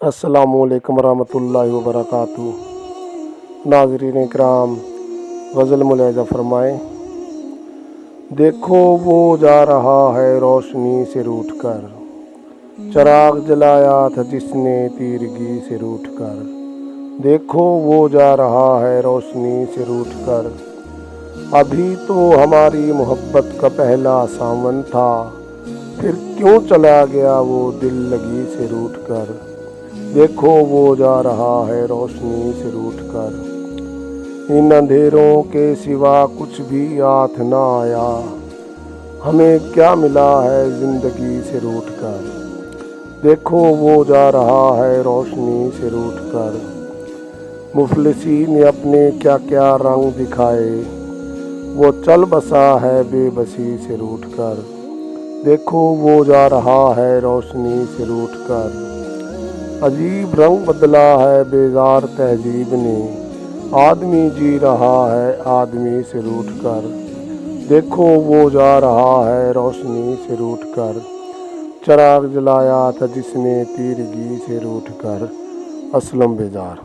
अस्सलाम वालेकुम रहमतुल्लाहि व बरकातहू। नाज़रीन इकराम, गज़ल मुलाहिज़ा फरमाएँ। देखो वो जा रहा है रोशनी से रूठ कर, चराग जलाया था जिसने तीरगी से रूठ कर। देखो वो जा रहा है रोशनी से रूठ कर, अभी तो हमारी मोहब्बत का पहला सावन था, फिर क्यों चला गया वो दिल लगी से रूठ कर। देखो वो जा रहा है रोशनी से रूठ कर, इन अंधेरों के सिवा कुछ भी हाथ ना आया, हमें क्या मिला है ज़िंदगी से रूठ कर। देखो वो जा रहा है रोशनी से रूठ कर, मुफलिसी ने अपने क्या क्या रंग दिखाए, वो चल बसा है बेबसी से रूठ कर। देखो वो जा रहा है रोशनी से रूठ कर, अजीब रंग बदला है बेजार तहजीब ने, आदमी जी रहा है आदमी से रूठ कर। देखो वो जा रहा है रोशनी से रूठ कर, चराग जलाया था जिसने तीरगी से रूठ कर। असलम बेजार।